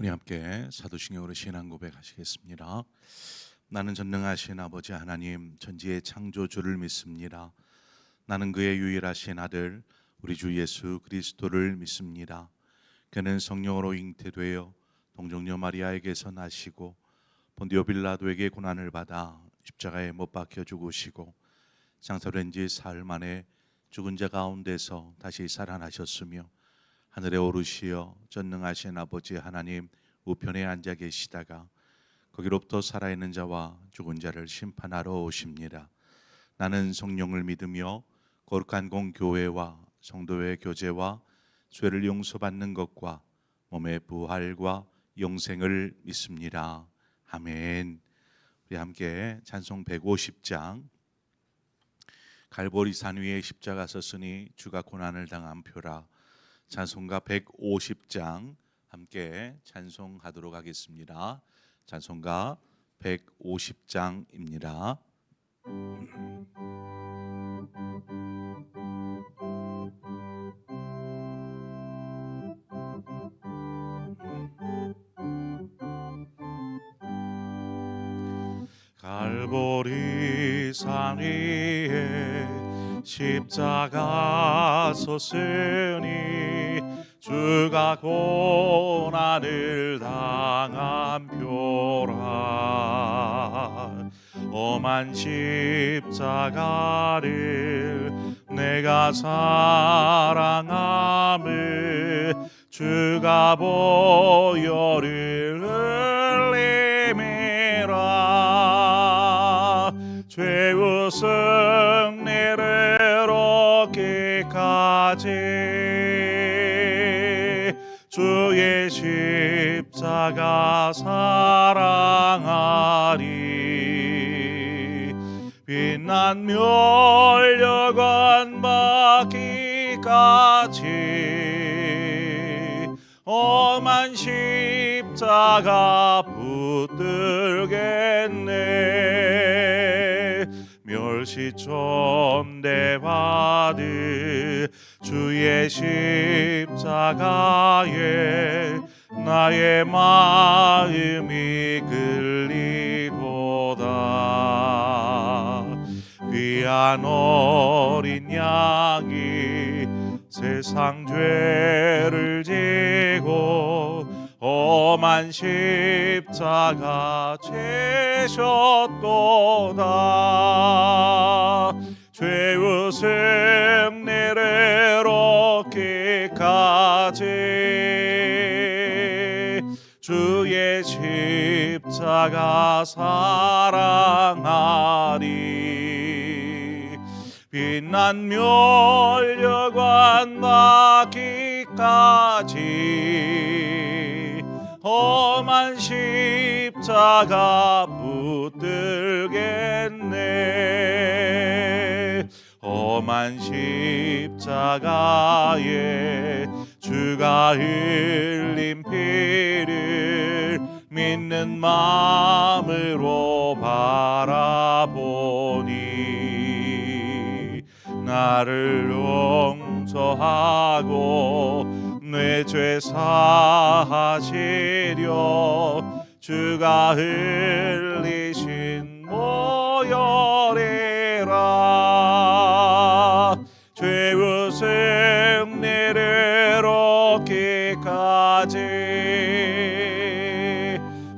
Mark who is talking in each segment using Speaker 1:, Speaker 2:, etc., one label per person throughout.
Speaker 1: 우리 함께 사도신경으로 신앙 고백하시겠습니다. 나는 전능하신 아버지 하나님 천지의 창조주를 믿습니다. 나는 그의 유일하신 아들 우리 주 예수 그리스도를 믿습니다. 그는 성령으로 잉태되어 동정녀 마리아에게서 나시고 본디오 빌라도에게 고난을 받아 십자가에 못 박혀 죽으시고 장사된 지 사흘 만에 죽은 자 가운데서 다시 살아나셨으며 하늘에 오르시어 전능하신 아버지 하나님 우편에 앉아 계시다가 거기로부터 살아있는 자와 죽은 자를 심판하러 오십니다. 나는 성령을 믿으며 거룩한 공교회와 성도의 교제와 죄를 용서받는 것과 몸의 부활과 영생을 믿습니다. 아멘. 우리 함께 찬송 150장 갈보리 산 위에 십자가 섰으니 주가 고난을 당한 표라. 찬송가 150장 함께 찬송하도록 하겠습니다. 찬송가 150장입니다. 갈보리 산 위에 십자가 섰으니 주가 고난을 당한 표라. 험한 십자가를 내가 사랑함을 주가 보혈을 흘림이라. 죄의 승리를 얻기까지 주의 십자가 사랑하리. 빛난 멸류관 받기까지 험한 십자가 붙들겠네. 멸시천대 받을 주의 십자가에 나의 마음이 끌리도다. 귀한 어린 양이 세상 죄를 지고 험한 십자가 지셨도다. 죄의 승리를 얻기까지 주의 십자가 사랑하리. 빛난 멸류관 받기까지 험한 십자가 붙들겠네. 험한 십자가에 주가 흘린 피를 믿는 마음으로 바라보니 나를 용서하고 내 죄 사하시려 주가 흘리신 보혈이라. 죄의 승리를 얻기까지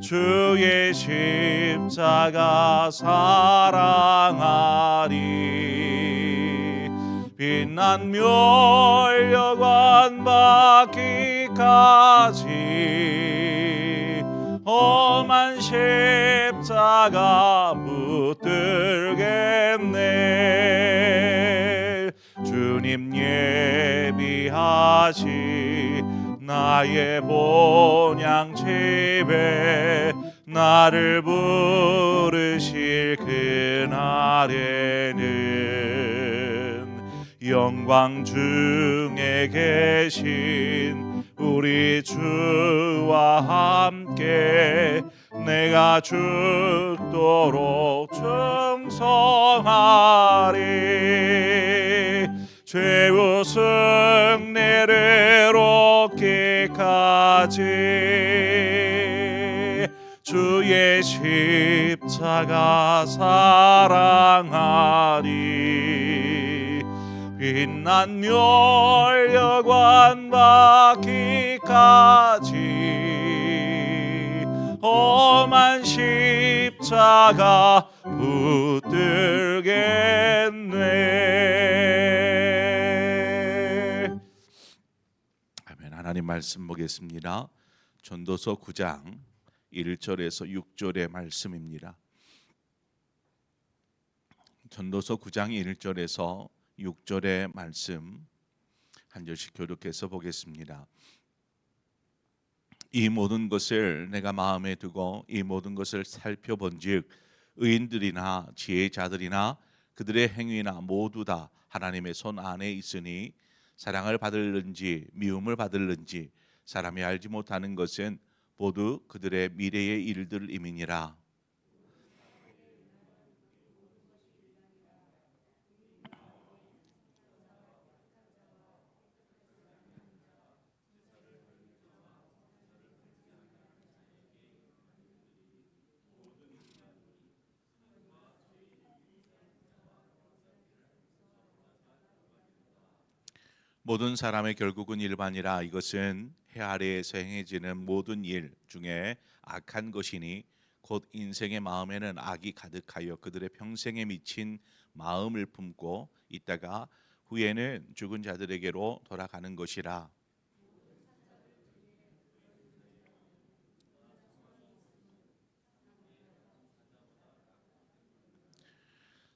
Speaker 1: 주의 십자가 사랑하리. 빛난 멸류관 받기까지 험한 십자가 붙들겠네. 주님 예비하시 나의 본향 집에 나를 부르실 그날에는 영광 중에 계신 우리 주와 함께 내가 죽도록 충성하리. 죄의 승리를 얻기까지 십자가 사랑하리. 빛난 멸려관 받기까지 험한 십자가 붙들겠네. 아멘. 하나님 말씀 보겠습니다. 전도서 9장 1절에서 6절의 말씀입니다. 전도서 9장 1절에서 6절의 말씀 한 절씩 교독해서 보겠습니다. 이 모든 것을 내가 마음에 두고 이 모든 것을 살펴본즉 의인들이나 지혜자들이나 그들의 행위나 모두 다 하나님의 손 안에 있으니 사랑을 받을는지 미움을 받을는지 사람이 알지 못하는 것은 모두 그들의 미래의 일들임이니라. 모든 사람의 결국은 일반이라. 이것은 해 아래에서 행해지는 모든 일 중에 악한 것이니 곧 인생의 마음에는 악이 가득하여 그들의 평생에 미친 마음을 품고 있다가 후에는 죽은 자들에게로 돌아가는 것이라.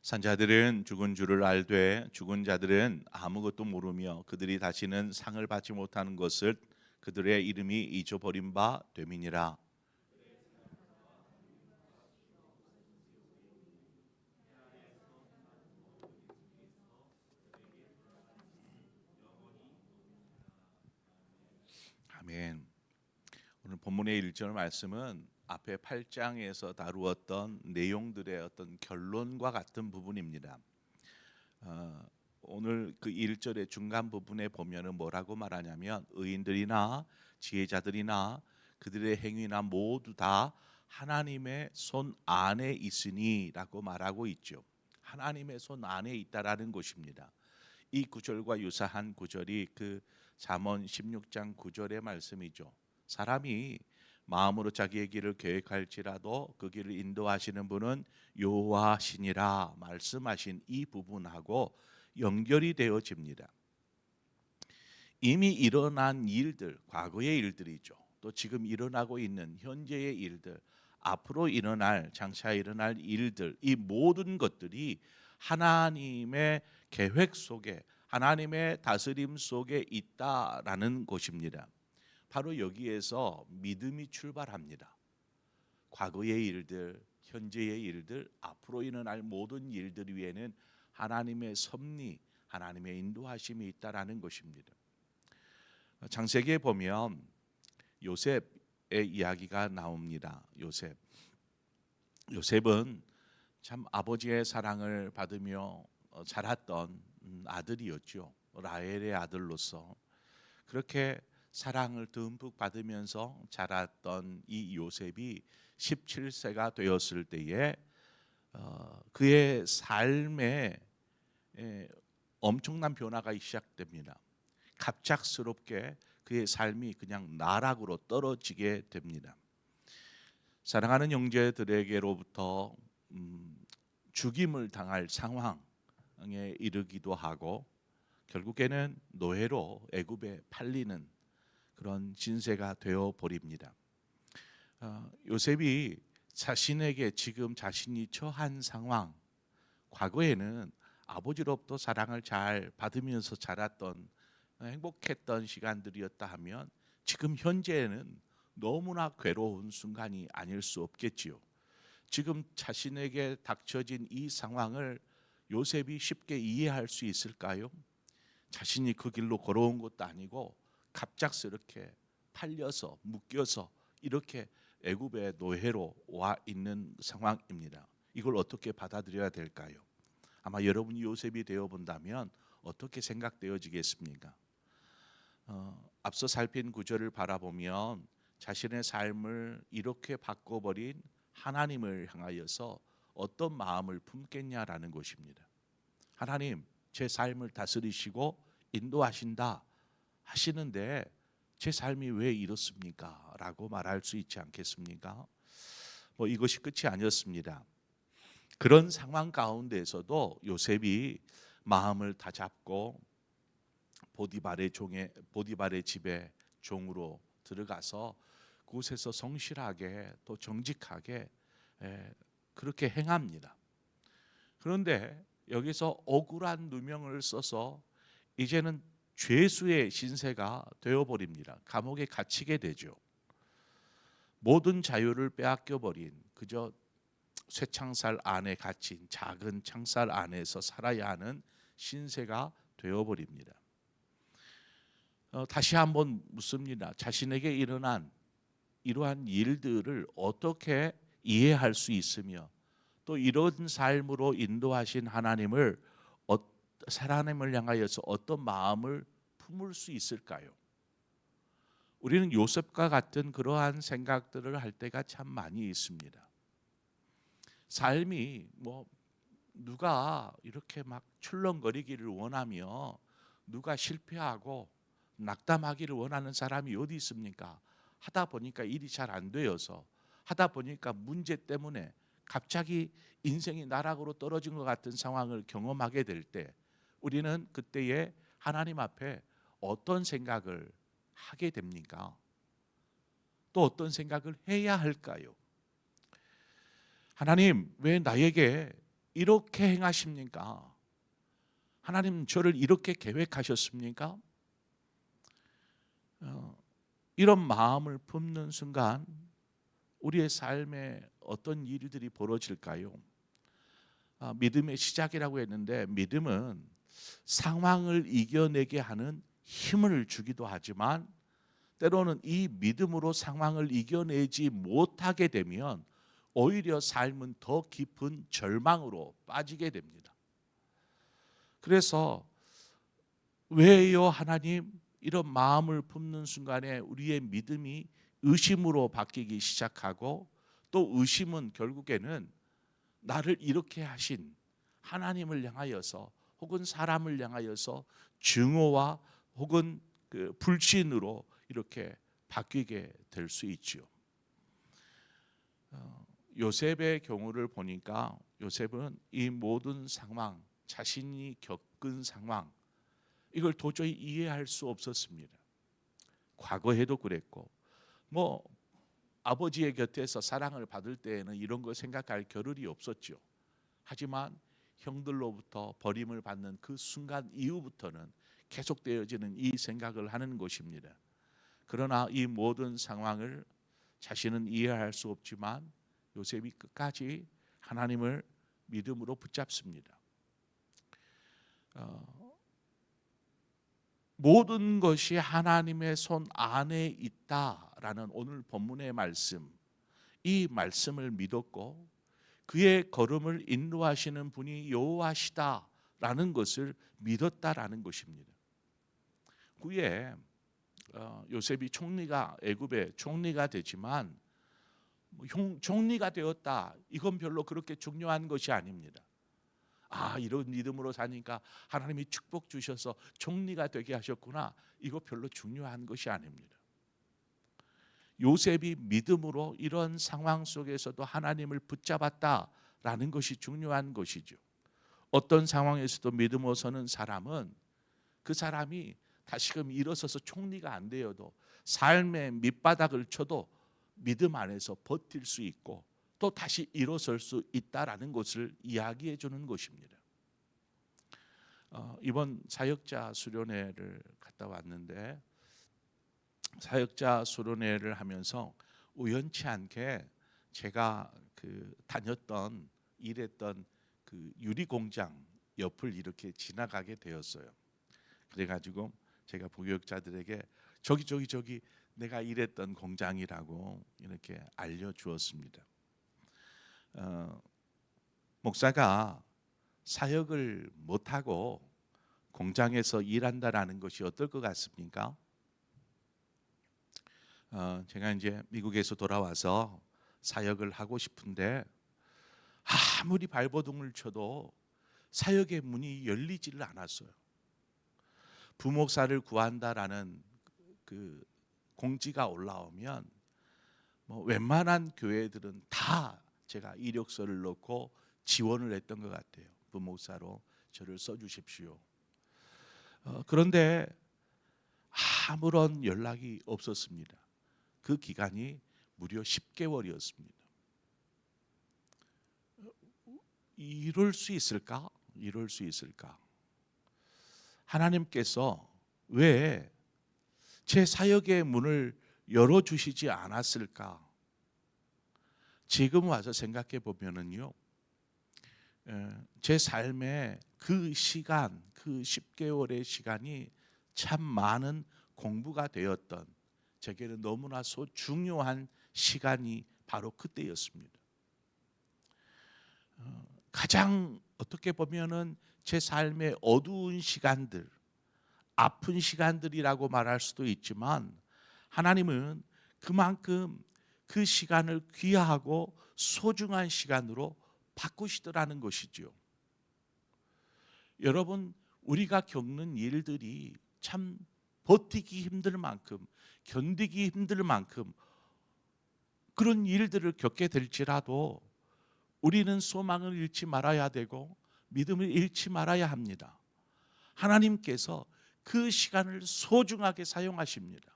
Speaker 1: 산자들은 죽은 줄을 알되 죽은 자들은 아무것도 모르며 그들이 다시는 상을 받지 못하는 것을 그들의 이름이 잊어버린 바 됨이니라. 아멘. 오늘 본문의 1절 말씀은 앞에 8장에서 다루었던 내용들의 어떤 결론과 같은 부분입니다. 오늘 그 1절의 중간 부분에 보면은 뭐라고 말하냐면 의인들이나 지혜자들이나 그들의 행위나 모두 다 하나님의 손 안에 있으니라고 말하고 있죠. 하나님의 손 안에 있다라는 것입니다. 이 구절과 유사한 구절이 그 잠언 16장 9절의 말씀이죠. 사람이 마음으로 자기의 길을 계획할지라도 그 길을 인도하시는 분은 여호와시니라 말씀하신 이 부분하고 연결이 되어집니다. 이미 일어난 일들, 과거의 일들이죠. 또 지금 일어나고 있는 현재의 일들, 앞으로 일어날, 장차 일어날 일들, 이 모든 것들이 하나님의 계획 속에, 하나님의 다스림 속에 있다라는 것입니다. 바로 여기에서 믿음이 출발합니다. 과거의 일들, 현재의 일들, 앞으로 일어날 모든 일들 위에는 하나님의 섭리, 하나님의 인도하심이 있다라는 것입니다. 창세기에 보면 요셉의 이야기가 나옵니다. 요셉은 참 아버지의 사랑을 받으며 자랐던 아들이었죠. 라헬의 아들로서 그렇게 사랑을 듬뿍 받으면서 자랐던 이 요셉이 17세가 되었을 때에 그의 삶에 엄청난 변화가 시작됩니다. 갑작스럽게 그의 삶이 그냥 나락으로 떨어지게 됩니다. 사랑하는 형제들에게로부터 죽임을 당할 상황에 이르기도 하고 결국에는 노예로 애굽에 팔리는 그런 진세가 되어 버립니다. 요셉이 자신에게 지금 자신이 처한 상황, 과거에는 아버지로부터 사랑을 잘 받으면서 자랐던 행복했던 시간들이었다 하면 지금 현재는 너무나 괴로운 순간이 아닐 수 없겠지요. 지금 자신에게 닥쳐진 이 상황을 요셉이 쉽게 이해할 수 있을까요? 자신이 그 길로 걸어온 것도 아니고 갑작스럽게 팔려서 묶여서 이렇게 애굽의 노예로 와 있는 상황입니다. 이걸 어떻게 받아들여야 될까요? 아마 여러분이 요셉이 되어 본다면 어떻게 생각되어지겠습니까? 앞서 살핀 구절을 바라보면 자신의 삶을 이렇게 바꿔버린 하나님을 향하여서 어떤 마음을 품겠냐라는 것입니다. 하나님, 제 삶을 다스리시고 인도하신다 하시는데 제 삶이 왜 이렇습니까? 라고 말할 수 있지 않겠습니까? 이것이 끝이 아니었습니다. 그런 상황 가운데에서도 요셉이 마음을 다잡고 보디발의 집에 종으로 들어가서 그곳에서 성실하게 또 정직하게 그렇게 행합니다. 그런데 여기서 억울한 누명을 써서 이제는 죄수의 신세가 되어버립니다. 감옥에 갇히게 되죠. 모든 자유를 빼앗겨 버린 그저 쇠창살 안에 갇힌 작은 창살 안에서 살아야 하는 신세가 되어버립니다. 다시 한번 묻습니다. 자신에게 일어난 이러한 일들을 어떻게 이해할 수 있으며 또 이런 삶으로 인도하신 하나님을 향하여서 어떤 마음을 품을 수 있을까요? 우리는 요셉과 같은 그러한 생각들을 할 때가 참 많이 있습니다. 삶이 누가 이렇게 막 출렁거리기를 원하며 누가 실패하고 낙담하기를 원하는 사람이 어디 있습니까? 하다 보니까 일이 잘 안 되어서 하다 보니까 문제 때문에 갑자기 인생이 나락으로 떨어진 것 같은 상황을 경험하게 될 때 우리는 그때에 하나님 앞에 어떤 생각을 하게 됩니까? 또 어떤 생각을 해야 할까요? 하나님, 왜 나에게 이렇게 행하십니까? 하나님, 저를 이렇게 계획하셨습니까? 이런 마음을 품는 순간 우리의 삶에 어떤 일들이 벌어질까요? 믿음의 시작이라고 했는데 믿음은 상황을 이겨내게 하는 힘을 주기도 하지만 때로는 이 믿음으로 상황을 이겨내지 못하게 되면 오히려 삶은 더 깊은 절망으로 빠지게 됩니다. 그래서 왜요 하나님, 이런 마음을 품는 순간에 우리의 믿음이 의심으로 바뀌기 시작하고 또 의심은 결국에는 나를 이렇게 하신 하나님을 향하여서 혹은 사람을 향하여서 증오와 혹은 그 불신으로 이렇게 바뀌게 될 수 있죠. 요셉의 경우를 보니까 요셉은 이 모든 상황, 자신이 겪은 상황, 이걸 도저히 이해할 수 없었습니다. 과거에도 그랬고 아버지의 곁에서 사랑을 받을 때에는 이런 거 생각할 겨를이 없었죠. 하지만 형들로부터 버림을 받는 그 순간 이후부터는 계속되어지는 이 생각을 하는 것입니다. 그러나 이 모든 상황을 자신은 이해할 수 없지만 요셉이 끝까지 하나님을 믿음으로 붙잡습니다. 모든 것이 하나님의 손 안에 있다라는 오늘 본문의 말씀, 이 말씀을 믿었고 그의 걸음을 인도하시는 분이 여호와시다라는 것을 믿었다라는 것입니다. 후에 요셉이 애굽의 총리가 되지만 총리가 되었다, 이건 별로 그렇게 중요한 것이 아닙니다. 이런 믿음으로 사니까 하나님이 축복 주셔서 총리가 되게 하셨구나, 이거 별로 중요한 것이 아닙니다. 요셉이 믿음으로 이런 상황 속에서도 하나님을 붙잡았다라는 것이 중요한 것이죠. 어떤 상황에서도 믿음으로 서는 사람은 그 사람이 다시금 일어서서 총리가 안 되어도 삶의 밑바닥을 쳐도 믿음 안에서 버틸 수 있고 또 다시 일어설 수 있다라는 것을 이야기해 주는 것입니다. 이번 사역자 수련회를 갔다 왔는데 사역자 수련회를 하면서 우연치 않게 제가 다녔던 일했던 그 유리 공장 옆을 이렇게 지나가게 되었어요. 그래가지고 제가 부교육자들에게 저기 내가 일했던 공장이라고 이렇게 알려주었습니다. 목사가 사역을 못하고 공장에서 일한다라는 것이 어떨 것 같습니까? 제가 이제 미국에서 돌아와서 사역을 하고 싶은데 아무리 발버둥을 쳐도 사역의 문이 열리지를 않았어요. 부목사를 구한다라는 그 공지가 올라오면 뭐 웬만한 교회들은 다 제가 이력서를 넣고 지원을 했던 것 같아요. 부목사로 저를 써주십시오. 그런데 아무런 연락이 없었습니다. 그 기간이 무려 10개월이었습니다. 이럴 수 있을까? 이럴 수 있을까? 하나님께서 왜 제 사역의 문을 열어주시지 않았을까? 지금 와서 생각해 보면은요, 제 삶의 그 시간, 그 10개월의 시간이 참 많은 공부가 되었던, 제게는 너무나 중요한 시간이 바로 그때였습니다. 가장 어떻게 보면은 제 삶의 어두운 시간들, 아픈 시간들이라고 말할 수도 있지만 하나님은 그만큼 그 시간을 귀하고 소중한 시간으로 바꾸시더라는 것이죠. 여러분, 우리가 겪는 일들이 참 버티기 힘들 만큼, 견디기 힘들 만큼 그런 일들을 겪게 될지라도 우리는 소망을 잃지 말아야 되고 믿음을 잃지 말아야 합니다. 하나님께서 그 시간을 소중하게 사용하십니다.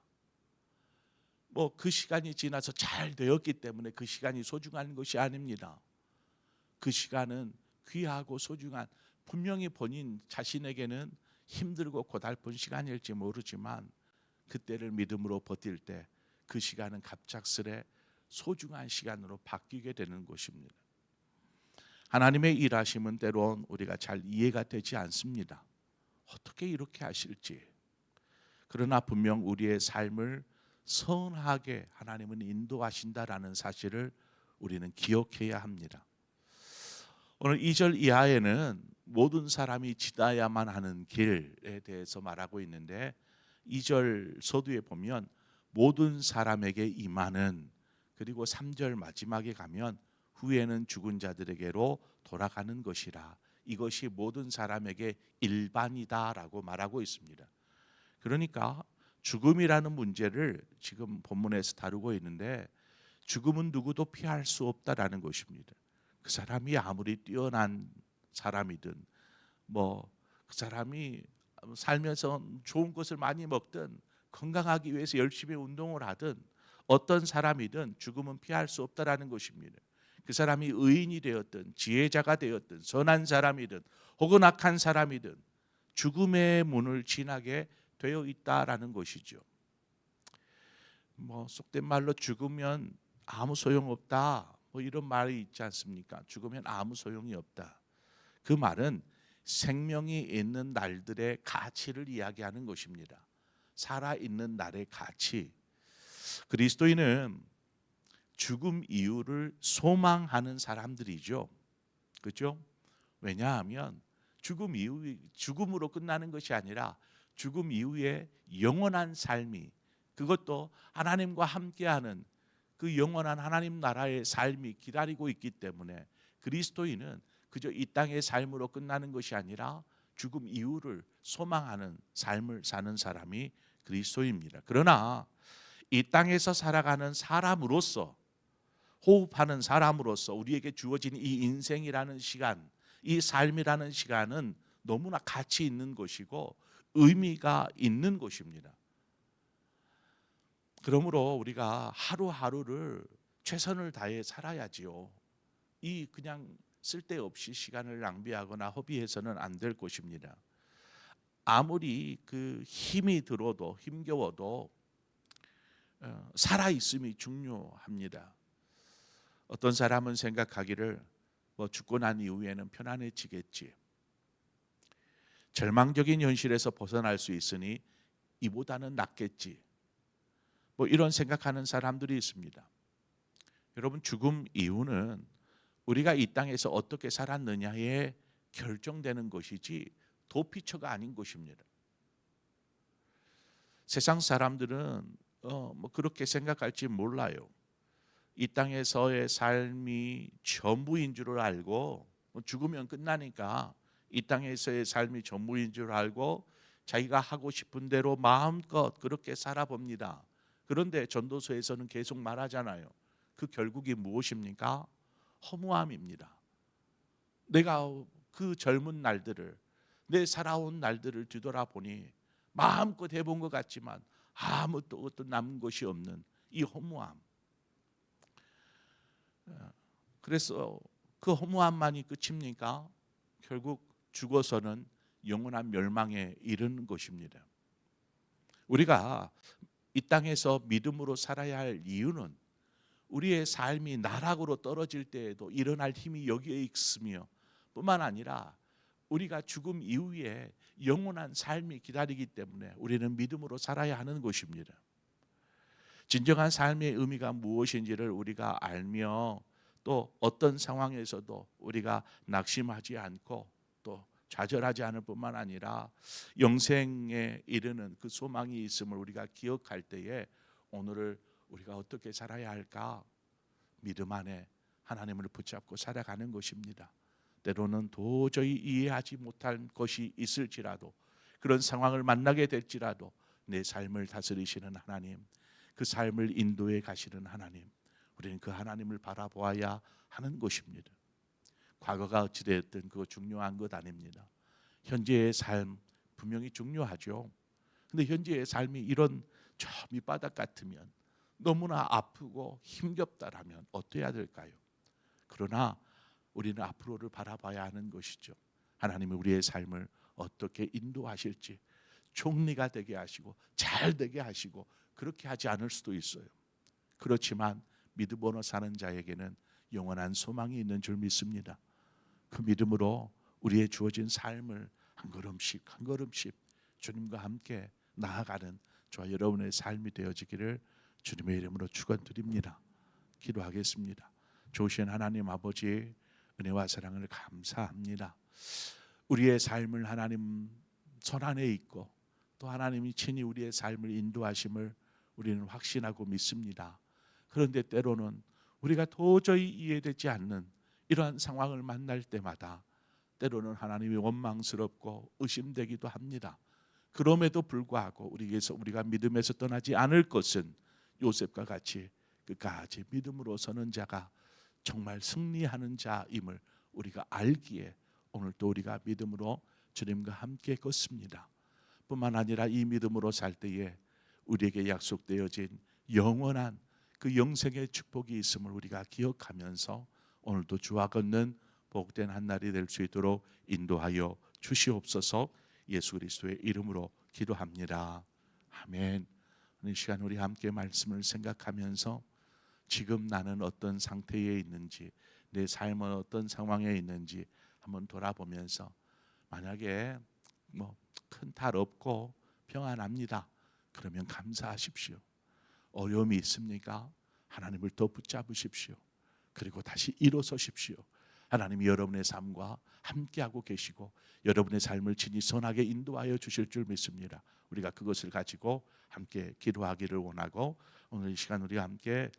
Speaker 1: 뭐 그 시간이 지나서 잘 되었기 때문에 그 시간이 소중한 것이 아닙니다. 그 시간은 귀하고 소중한, 분명히 본인 자신에게는 힘들고 고달픈 시간일지 모르지만 그때를 믿음으로 버틸 때 그 시간은 갑작스레 소중한 시간으로 바뀌게 되는 것입니다. 하나님의 일하심은 때론 우리가 잘 이해가 되지 않습니다. 어떻게 이렇게 하실지. 그러나 분명 우리의 삶을 선하게 하나님은 인도하신다라는 사실을 우리는 기억해야 합니다. 오늘 2절 이하에는 모든 사람이 지나야만 하는 길에 대해서 말하고 있는데 2절 서두에 보면 모든 사람에게 임하는, 그리고 3절 마지막에 가면 후에는 죽은 자들에게로 돌아가는 것이라, 이것이 모든 사람에게 일반이다라고 말하고 있습니다. 그러니까 죽음이라는 문제를 지금 본문에서 다루고 있는데 죽음은 누구도 피할 수 없다라는 것입니다. 그 사람이 아무리 뛰어난 사람이든 뭐 그 사람이 살면서 좋은 것을 많이 먹든 건강하기 위해서 열심히 운동을 하든 어떤 사람이든 죽음은 피할 수 없다라는 것입니다. 그 사람이 의인이 되었든 지혜자가 되었든 선한 사람이든 혹은 악한 사람이든 죽음의 문을 지나게 되어 있다라는 것이죠. 뭐 속된 말로 죽으면 아무 소용없다, 뭐 이런 말이 있지 않습니까? 죽으면 아무 소용이 없다. 그 말은 생명이 있는 날들의 가치를 이야기하는 것입니다. 살아있는 날의 가치. 그리스도인은 죽음 이후를 소망하는 사람들이죠. 그렇죠? 왜냐하면 죽음 이후, 죽음으로 끝나는 것이 아니라 죽음 이후에 영원한 삶이, 그것도 하나님과 함께하는 그 영원한 하나님 나라의 삶이 기다리고 있기 때문에 그리스도인은 그저 이 땅의 삶으로 끝나는 것이 아니라 죽음 이후를 소망하는 삶을 사는 사람이 그리스도입니다. 그러나 이 땅에서 살아가는 사람으로서, 호흡하는 사람으로서 우리에게 주어진 이 인생이라는 시간, 이 삶이라는 시간은 너무나 가치 있는 것이고 의미가 있는 것입니다. 그러므로 우리가 하루하루를 최선을 다해 살아야지요. 이 그냥 쓸데없이 시간을 낭비하거나 허비해서는 안 될 것입니다. 아무리 그 힘이 들어도 힘겨워도 살아 있음이 중요합니다. 어떤 사람은 생각하기를 뭐 죽고 난 이후에는 편안해지겠지, 절망적인 현실에서 벗어날 수 있으니 이보다는 낫겠지, 뭐 이런 생각하는 사람들이 있습니다. 여러분, 죽음 이후는 우리가 이 땅에서 어떻게 살았느냐에 결정되는 것이지 도피처가 아닌 것입니다. 세상 사람들은 뭐 그렇게 생각할지 몰라요.
Speaker 2: 이 땅에서의 삶이 전부인 줄 알고, 죽으면 끝나니까 이 땅에서의 삶이 전부인 줄 알고 자기가 하고 싶은 대로 마음껏 그렇게 살아봅니다. 그런데 전도서에서는 계속 말하잖아요. 그 결국이 무엇입니까? 허무함입니다. 내가 그 젊은 날들을, 내 살아온 날들을 뒤돌아보니 마음껏 해본 것 같지만 아무것도 남은 것이 없는 이 허무함. 그래서 그 허무함만이 끝입니까? 결국 죽어서는 영원한 멸망에 이르는 것입니다. 우리가 이 땅에서 믿음으로 살아야 할 이유는 우리의 삶이 나락으로 떨어질 때에도 일어날 힘이 여기에 있으며, 뿐만 아니라 우리가 죽음 이후에 영원한 삶이 기다리기 때문에 우리는 믿음으로 살아야 하는 것입니다. 진정한 삶의 의미가 무엇인지를 우리가 알며, 또 어떤 상황에서도 우리가 낙심하지 않고 또 좌절하지 않을 뿐만 아니라 영생에 이르는 그 소망이 있음을 우리가 기억할 때에 오늘을 우리가 어떻게 살아야 할까? 믿음 안에 하나님을 붙잡고 살아가는 것입니다. 때로는 도저히 이해하지 못할 것이 있을지라도, 그런 상황을 만나게 될지라도 내 삶을 다스리시는 하나님, 그 삶을 인도해 가시는 하나님, 우리는 그 하나님을 바라보아야 하는 것입니다. 과거가 어찌되었든 그거 중요한 것 아닙니다. 현재의 삶 분명히 중요하죠. 근데 현재의 삶이 이런 저 밑바닥 같으면, 너무나 아프고 힘겹다라면 어떠해야 될까요? 그러나 우리는 앞으로를 바라봐야 하는 것이죠. 하나님이 우리의 삶을 어떻게 인도하실지, 총리가 되게 하시고 잘 되게 하시고 그렇게 하지 않을 수도 있어요. 그렇지만 믿음으로 사는 자에게는 영원한 소망이 있는 줄 믿습니다. 그 믿음으로 우리의 주어진 삶을 한 걸음씩 한 걸음씩 주님과 함께 나아가는 저와 여러분의 삶이 되어지기를 주님의 이름으로 축원드립니다. 기도하겠습니다. 좋으신 하나님 아버지, 은혜와 사랑을 감사합니다. 우리의 삶을 하나님 손 안에 있고 또 하나님이 친히 우리의 삶을 인도하심을 우리는 확신하고 믿습니다. 그런데 때로는 우리가 도저히 이해되지 않는 이러한 상황을 만날 때마다 때로는 하나님이 원망스럽고 의심되기도 합니다. 그럼에도 불구하고 우리가 믿음에서 떠나지 않을 것은 요셉과 같이 끝까지 믿음으로 서는 자가 정말 승리하는 자임을 우리가 알기에 오늘 또 우리가 믿음으로 주님과 함께 걷습니다. 뿐만 아니라 이 믿음으로 살 때에 우리에게 약속되어진 영원한 그 영생의 축복이 있음을 우리가 기억하면서 오늘도 주와 걷는 복된 한날이 될 수 있도록 인도하여 주시옵소서. 예수 그리스도의 이름으로 기도합니다. 아멘. 이 시간 우리 함께 말씀을 생각하면서 지금 나는 어떤 상태에 있는지, 내 삶은 어떤 상황에 있는지 한번 돌아보면서, 만약에 큰 탈 없고 평안합니다. 그러면 감사하십시오. 어려움이 있습니까? 하나님을 더 붙잡으십시오. 그리고 다시 일어서십시오. 하나님이 여러분의 삶과 함께하고 계시고 여러분의 삶을 친히 선하게 인도하여 주실 줄 믿습니다. 우리가 그것을 가지고 함께 기도하기를 원하고, 오늘 이 시간 우리 함께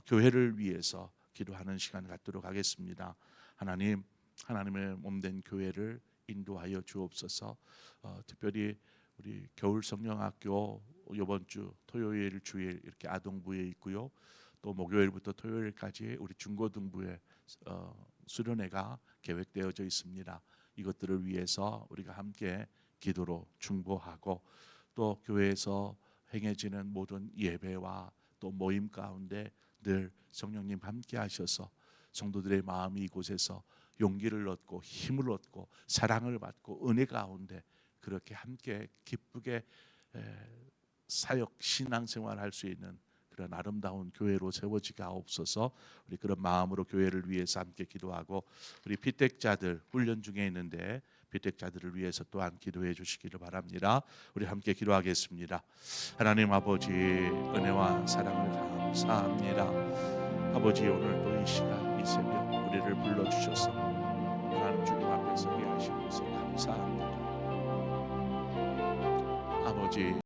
Speaker 2: 교회를 위해서 기도하는 시간 갖도록 하겠습니다. 하나님, 하나님의 몸된 교회를 인도하여 주옵소서. 특별히 우리 겨울 성령학교 이번 주 토요일 주일 이렇게 아동부에 있고요. 또 목요일부터 토요일까지 우리 중고등부에 수련회가 계획되어져 있습니다. 이것들을 위해서 우리가 함께 기도로 중보하고, 또 교회에서 행해지는 모든 예배와 또 모임 가운데 늘 성령님 함께 하셔서 성도들의 마음이 이곳에서 용기를 얻고 힘을 얻고 사랑을 받고 은혜 가운데 그렇게 함께 기쁘게 사역 신앙생활 할 수 있는 그런 아름다운 교회로 세워지게 하옵소서. 우리 그런 마음으로 교회를 위해서 함께 기도하고, 우리 피택자들 훈련 중에 있는데 피택자들을 위해서 또한 기도해 주시기를 바랍니다. 우리 함께 기도하겠습니다. 하나님 아버지, 은혜와 사랑을 감사합니다. 아버지, 오늘도 이 시간 이 새벽 우리를 불러주셔서 하나님 주님 앞에 서게 하신 것을 감사합니다. 아버지,